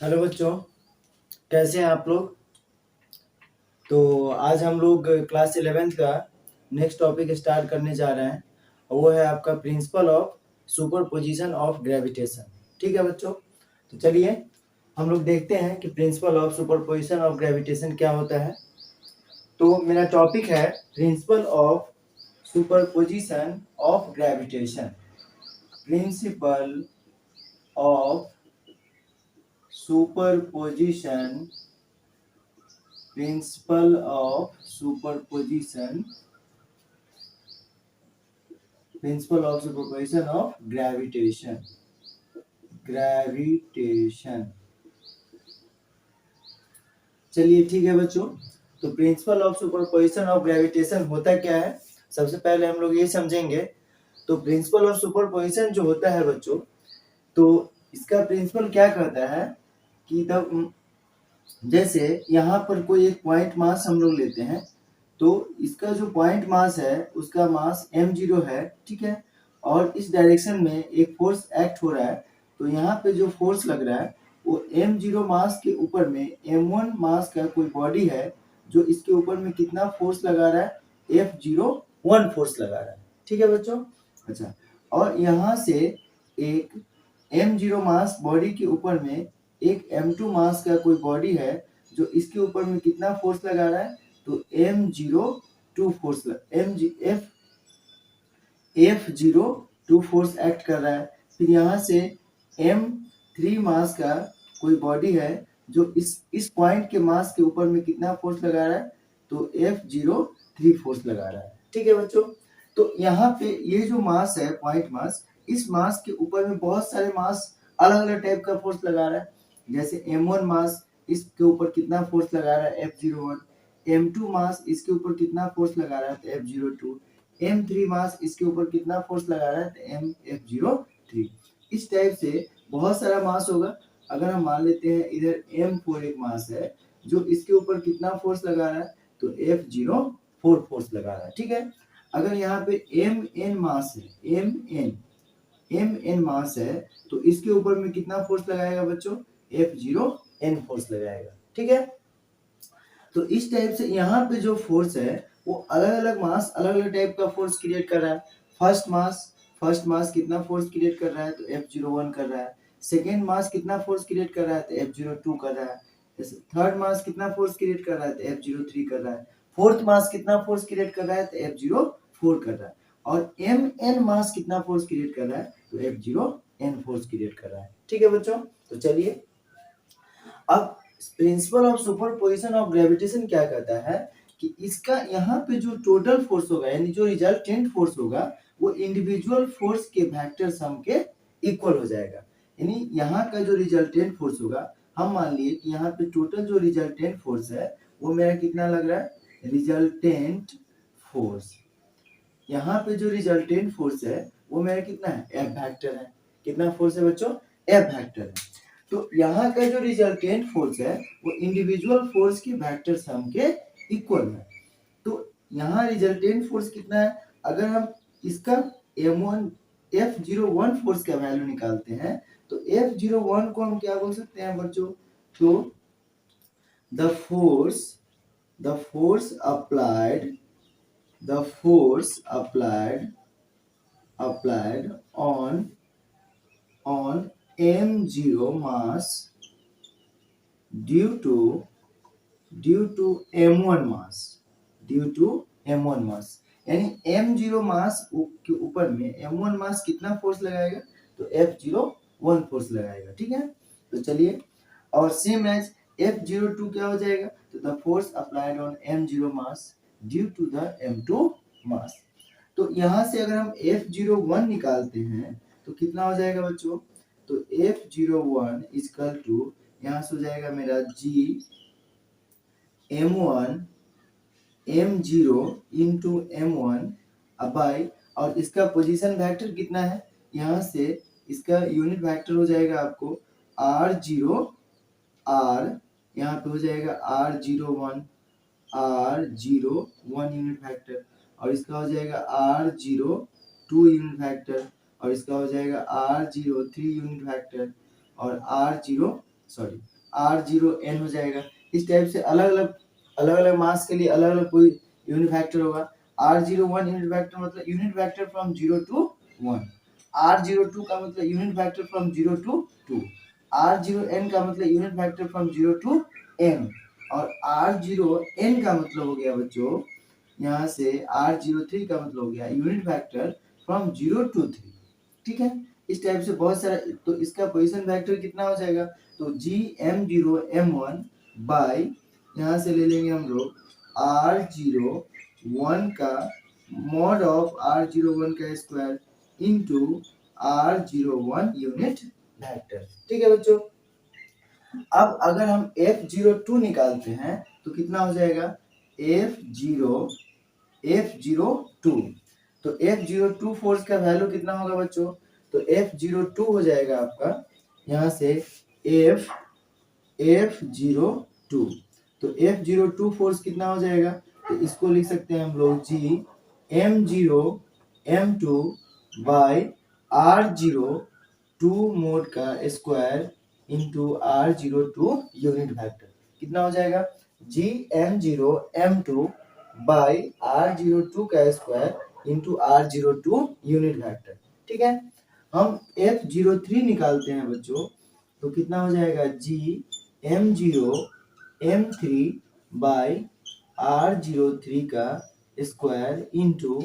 Hello बच्चों, कैसे हैं आप लोग। तो आज हम लोग क्लास 11th का नेक्स्ट टॉपिक स्टार्ट करने जा रहे हैं और वो है आपका principle of superposition of gravitation. ठीक है बच्चों, तो चलिए हम लोग देखते हैं कि principle of superposition of gravitation क्या होता है। तो मेरा टॉपिक है principle of superposition of gravitation. Principle of superposition principle of superposition of gravitation। चलिए ठीक है बच्चों, तो principle of superposition of gravitation होता क्या है, सबसे पहले हम लोग ये समझेंगे। तो प्रिंसिपल ऑफ सुपरपोजिशन जो होता है बच्चों, तो इसका प्रिंसिपल क्या कहता है कि जैसे यहाँ पर कोई एक पॉइंट मास हम लोग लेते हैं, तो इसका जो पॉइंट मास है उसका मास m0 है, ठीक है। और इस डायरेक्शन में एक फोर्स एक्ट हो रहा है, तो यहाँ पे जो फोर्स लग रहा है वो m0 मास के ऊपर में m1 मास का कोई बॉडी है जो इसके ऊपर में कितना फोर्स लगा रहा है, F01 फोर्स लगा रहा है, ठीक है बच्चों। अच्छा, और यहाँ से एक m0 मास बॉडी के ऊपर में एक m2 मास का कोई बॉडी है जो इसके ऊपर में कितना फोर्स लगा रहा है, तो m02 force F02 force act कर रहा है। फिर यहाँ से m3 मास का कोई बॉडी है जो इस पॉइंट के मास के ऊपर में कितना फोर्स लगा रहा है, तो F03 फोर्स लगा रहा है, ठीक है बच्चों। तो यहाँ पे ये जो मास है पॉइंट मास, इस मास के ऊपर में बहुत सारे मास अलग अलग टाइप का फोर्स लगा रहा है। जैसे m1 मास इसके ऊपर कितना फोर्स लगा रहा है, F01। m2 मास इसके ऊपर कितना फोर्स लगा रहा है, तो F02। m3 मास इसके ऊपर कितना फोर्स लगा रहा है, तो F03। इस टाइप से बहुत सारा मास होगा। अगर हम मान लेते हैं इधर m4 एक मास है जो इसके ऊपर कितना फोर्स लगा रहा है, तो F04 फोर्स लगा रहा है, ठीक है। अगर यहाँ पे mn मास है, mn मास है, तो इसके ऊपर में कितना फोर्स लगाएगा बच्चों, F0n फोर्स लगाएगा, ठीक है। तो इस टाइप से यहाँ पे जो फोर्स है वो अलग अलग मास अलग अलग टाइप का फोर्स क्रिएट कर रहा है। फर्स्ट मास कितना फोर्स क्रिएट कर रहा है, तो F01 कर रहा है। सेकेंड मास कितना फोर्स क्रिएट कर रहा है, तो F02 कर रहा है। थर्ड मास कितना फोर्स क्रिएट कर रहा है, तो F03 कर रहा है। फोर्थ मास कितना फोर्स क्रिएट कर रहा है, तो F04 कर रहा है। और mn मास कितना फोर्स क्रिएट कर रहा है, तो F0n फोर्स क्रिएट कर रहा है, ठीक है बच्चों। तो चलिए अब principle of superposition of gravitation क्या कहता है कि इसका यहाँ पे जो टोटल फोर्स होगा यानी जो रिजल्टेंट फोर्स होगा वो इंडिविजुअल फोर्स के वेक्टर सम के इक्वल हो जाएगा। यानी यहाँ का जो रिजल्टेंट फोर्स होगा, हम मान लिए कि यहाँ पे टोटल जो रिजल्टेंट फोर्स है वो मेरा कितना लग रहा है, रिजल्टेंट फोर्स। यहाँ पे जो रिजल्टेंट फोर्स है वो मेरा कितना है, F वेक्टर है। कितना फोर्स है बच्चों, F वेक्टर है। तो यहाँ का जो रिजल्टेंट फोर्स है वो इंडिविजुअल फोर्स के वेक्टर सम के इक्वल है। तो यहाँ रिजल्टेंट फोर्स कितना है, अगर हम इसका F01 फोर्स का वैल्यू निकालते हैं तो F01 को हम क्या बोल सकते हैं बच्चों, तो the force applied on m0 mass due to m1 मास यानी m0 मास के ऊपर में m1 मास कितना फोर्स लगाएगा, तो F01 फोर्स लगाएगा, ठीक है। तो चलिए, और सेम एज F02 क्या हो जाएगा, तो the force applied on m0 mass due to the m2 mass. तो यहाँ से अगर हम F01 निकालते हैं तो कितना हो जाएगा बच्चों, तो F01 इक्वल टू यहाँ से हो जाएगा मेरा G m1 m0 into m1 by, और इसका पोजीशन वेक्टर कितना है, यहाँ से इसका यूनिट वेक्टर हो जाएगा आपको r0 r, यहाँ पे हो जाएगा r01 यूनिट वेक्टर, और इसका हो जाएगा r02 यूनिट वेक्टर, और इसका हो जाएगा r03 यूनिट वेक्टर, और r04 सॉरी R0n हो जाएगा। इस टाइप से अलग अलग मास के लिए अलग अलग कोई यूनिट वेक्टर होगा। R01 यूनिट वेक्टर मतलब unit vector from 0 to 1। R02 का मतलब unit vector from 0 to 2। R0n का मतलब unit vector from 0 to n। और R0n का मतलब हो गया बच्चों यहाँ से R03 का मतलब हो गया यूनिट वेक्टर फ्रॉम 0 टू 3। ठीक है, इस टाइप से बहुत सारा। तो इसका पोजीशन वेक्टर कितना हो जाएगा, तो GM0 M1 बाई यहाँ से ले लेंगे हम लोग R01 का मॉड ऑफ R01 का square into R01 unit vector. ठीक है बच्चों, अब अगर हम F02 निकालते हैं तो कितना हो जाएगा F02। तो F02 फोर्स का वैल्यू कितना होगा बच्चों, तो F02 हो जाएगा आपका यहाँ से F02। तो F02 फोर्स कितना हो जाएगा, तो इसको लिख सकते हैं हम लोग GM0 M2 by R02 mod का square into R02 unit vector. कितना हो जाएगा GM0 M2 बाई R02 का square into R02 unit vector. ठीक है, हम F03 निकालते हैं बच्चों, तो कितना हो जाएगा GM0 M3 बाई R03 का square into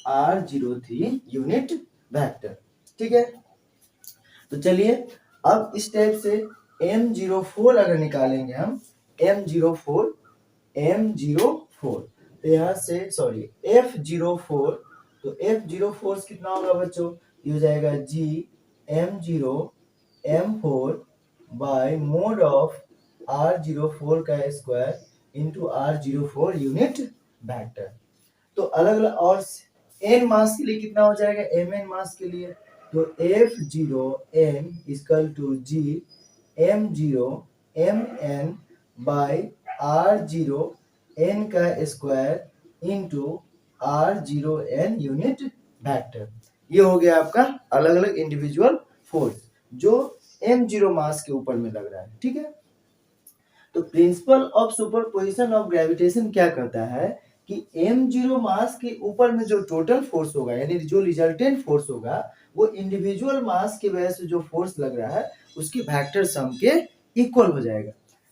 R03 unit vector. ठीक है, तो चलिए अब इस टाइप से M04 अगर निकालेंगे हम M04 तो यहाँ से सॉरी F04, तो F04 कितना होगा बच्चों, ये हो जाएगा GM0 M4 bye mode of R04 का square into R04 unit vector. तो अलग अलग और n मास के लिए कितना हो जाएगा, mn मास के लिए तो F0n equal to GM0 mn bye R0n का square into R0n unit vector. ये हो गया आपका अलग अलग इंडिविजुअल फोर्स जो m0 मास के ऊपर में लग रहा है। ठीक है, तो principle of superposition of gravitation क्या कहता है कि m0 मास के ऊपर में जो टोटल फोर्स होगा यानी जो रिजल्टेंट फोर्स होगा वो इंडिविजुअल मास की वजह से जो फोर्स लग रहा है उसकी वेक्टर सम के इक्वल हो जाएगा।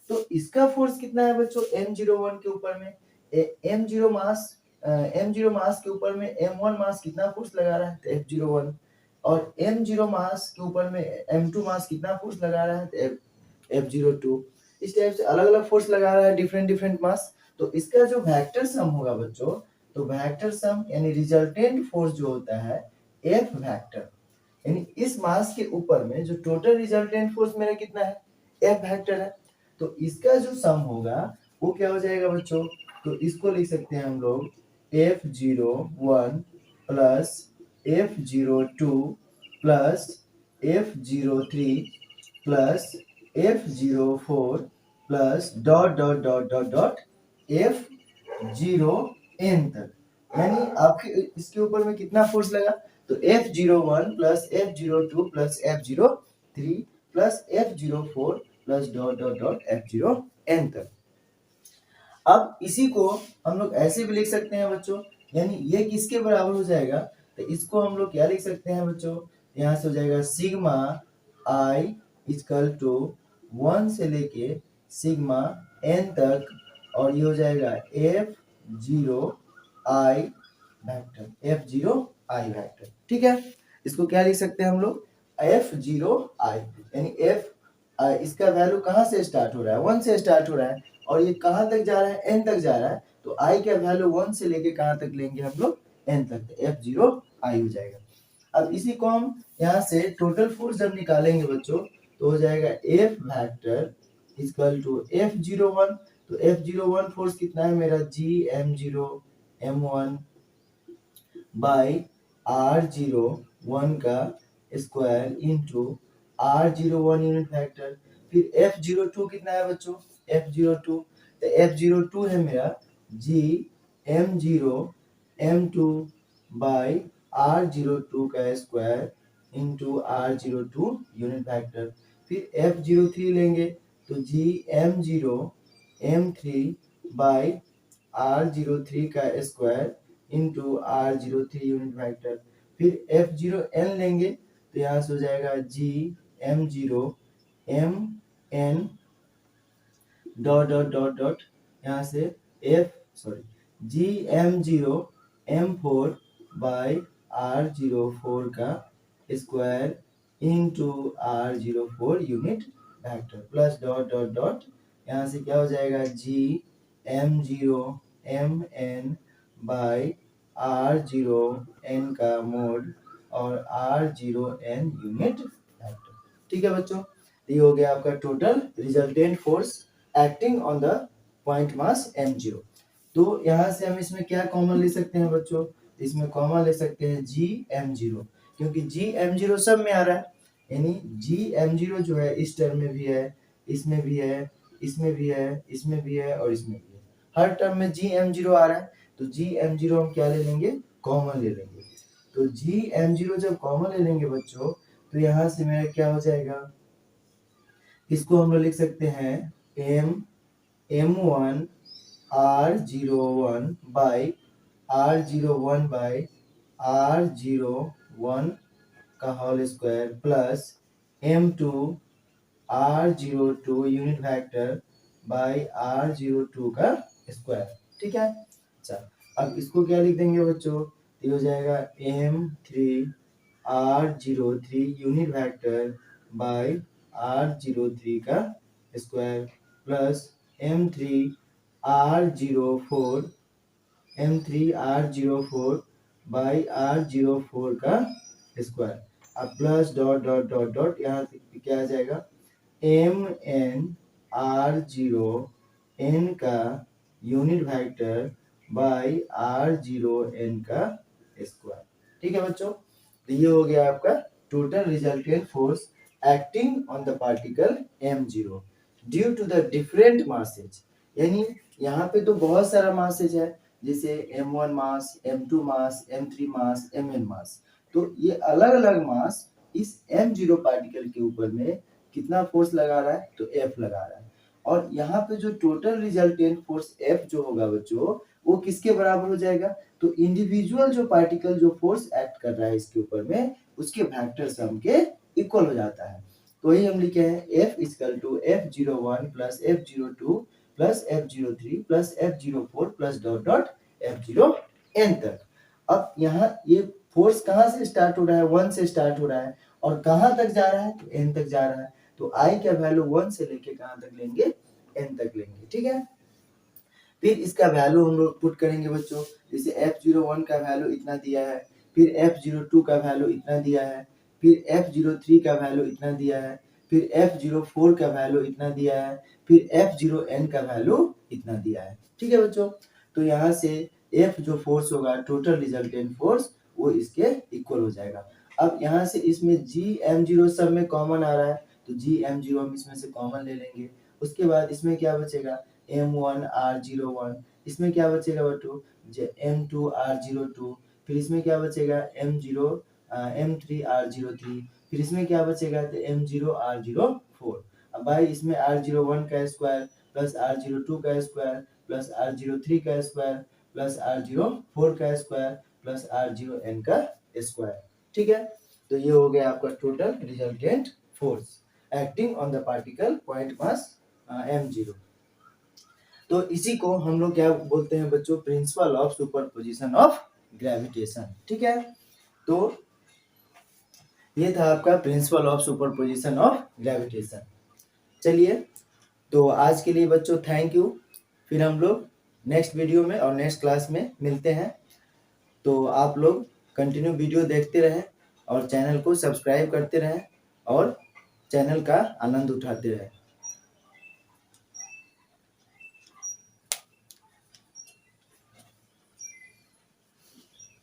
तो इसका फोर्स कितना है बच्चों m01 के ऊपर में m0 मास के ऊपर में m1 मास कितना फोर्स लगा रहा है तो F01, और m0 मास के ऊपर में m2 मास कितना फोर्स लगा रहा है तो F02। इस टाइप से अलग अलग फोर्स लगा रहा है डिफरेंट मास। तो इसका जो वेक्टर सम होगा बच्चों, तो वेक्टर सम यानी रिजल्टेंट फोर्स जो होता है F वेक्टर, यानी इस मास के ऊपर में जो टोटल रिजल्टेंट फोर्स मेरा कितना है F वेक्टर है, तो इसका जो सम होगा वो क्या हो जाएगा बच्चों, तो इसको लिख सकते हैं हम लोग F01 plus F02 plus F03 plus F04 plus dot dot dot dot dot F0n तक, यानी आपके इसके ऊपर में कितना फोर्स लगा तो F01 plus F02 plus F03 plus F04 plus dot dot dot F0n तक। अब इसी को हम लोग ऐसे भी लिख सकते हैं बच्चों, यानी ये किसके बराबर हो जाएगा, तो इसको हम लोग क्या लिख सकते हैं बच्चों, यहाँ से हो जाएगा सिग्मा आई इक्वल टू 1 से लेके सिग्मा n तक, और ये हो जाएगा F0i वेक्टर। ठीक है, इसको क्या लिख सकते हैं हम लोग F0i, यानी F इसका वैल्यू कहाँ से स्टार्ट हो रहा है 1 से स्टार्ट हो रहा है, और ये कहाँ तक जा रहा है n तक जा रहा है, तो i का वैल्यू 1 से लेके कहाँ तक लेंगे हम लोग n तक, तो F0i हो जाएगा। अब इसी को हम यहाँ से टोटल फोर्स जब निकालेंगे बच्चों तो हो जाएगा F vector equal to F01, तो F01 फोर्स कितना है मेरा GM0 M1 बाई R01 का square into R01 unit vector. फिर F02 कितना है बच्चों F02, तो F02 है मेरा GM0 M2 बाई R02 का square into R02 unit vector. फिर F03 लेंगे तो GM0M3 बाई R03 का square into R03 unit vector. फिर F0n लेंगे तो यहाँ से हो जाएगा GM0MN dot dot dot dot यहाँ से GM0M4 बाई R04 का square into R04 unit vector plus dot dot dot यहाँ से क्या हो जाएगा GM0MN बाई R0N का मोड और R0N यूनिट वेक्टर। ठीक है बच्चों, ये हो गया आपका total resultant force acting on the point mass m0। तो यहाँ से हम इसमें क्या कॉमन ले सकते हैं बच्चों, इसमें कॉमन ले सकते हैं GM0, क्योंकि GM0 सब में आ रहा है, यानी GM0 जो है इस टर्म में भी है, इसमें भी है, इसमें भी है, इसमें भी है और इसमें भी है, हर टर्म में GM0 आ रहा है। तो GM0 हम क्या ले लेंगे, कॉमन ले लेंगे। तो GM0 जब कॉमन ले लेंगे बच्चों तो यहाँ से मेरा क्या हो जाएगा, इसको हम लोग लिख सकते हैं M1 R01 by R01 by R01 का whole square plus M2 R02 unit vector by R02 का स्क्वायर। ठीक है, अच्छा अब इसको क्या लिख देंगे बच्चों, ये हो जाएगा M3 R03 unit vector by R03 का square plus M3 R04 by R04 का स्क्वायर। अब plus dot dot dot dot यहाँ क्या आ जाएगा MN R0N का यूनिट वेक्टर बाई R0N का स्क्वायर। ठीक है बच्चों, तो ये हो गया आपका total resultant force acting on the particle m0 due to the different masses. यानी यहाँ पे तो बहुत सारा मासेज है, जैसे m1 मास, m2 मास, m3 मास, mn मास। तो ये अलग अलग मास इस m0 पार्टिकल के ऊपर में कितना फोर्स लगा रहा है, तो F लगा रहा है। और यहाँ पे जो टोटल रिजल्टेंट फोर्स F जो होगा बच्चों वो किसके बराबर हो जाएगा, तो इंडिविजुअल जो पार्टिकल जो फोर्स एक्ट कर रहा है इसके ऊपर में उसके वेक्टर सम के इक्वल हो जाता है। तो वही हम लिखे हैं F equal to F01 plus F02 plus F03 plus F04 plus dot dot F0n तक। अब यहाँ ये फोर्स कहाँ से स्टार्ट हो रहा है, 1 से स्टार्ट हो रहा है और कहाँ तक जा रहा है, तो n तक जा रहा है। तो I का वैल्यू 1 से लेके कहाँ तक लेंगे, n तक लेंगे। ठीक है, फिर इसका वैल्यू हम लोग पुट करेंगे बच्चों, जैसे F01 का वैल्यू इतना दिया है, फिर F02 का वैल्यू इतना दिया है, फिर F03 का वैल्यू इतना दिया है, फिर F04 का वैल्यू इतना दिया है, फिर F0n का वैल्यू इतना दिया है। ठीक है बच्चों, तो यहाँ से F जो फोर्स होगा टोटल रिजल्टेंट फोर्स वो इसके इक्वल हो जाएगा। अब यहाँ से इसमें GM0 सब में कॉमन आ रहा है तो GM0 हम इसमें से कॉमन ले लेंगे। उसके बाद इसमें क्या बचेगा M1 R01, इसमें क्या बचेगा बच्चों M2 R02, फिर इसमें क्या बचेगा M3 R03, फिर इसमें क्या बचेगा तो M0 R04। अब भाई इसमें R01 का स्क्वायर प्लस R02 का स्क्वायर प्लस R03 का स्क्वायर प्लस R04 का स्क्वायर प्लस R0n का स्क्वायर। ठीक है, तो ये हो गया आपका total resultant force acting on the particle point mass m0। तो इसी को हम लोग क्या बोलते हैं बच्चों, principle of superposition of gravitation. ठीक है, तो ये था आपका principle of superposition of gravitation. चलिए, तो आज के लिए बच्चों थैंक यू। फिर हम लोग नेक्स्ट वीडियो में और नेक्स्ट क्लास में मिलते हैं। तो आप लोग कंटिन्यू वीडियो देखते रहें और चैनल को सब्सक्राइब करते रहें और चैनल का आनंद उठाते रहें।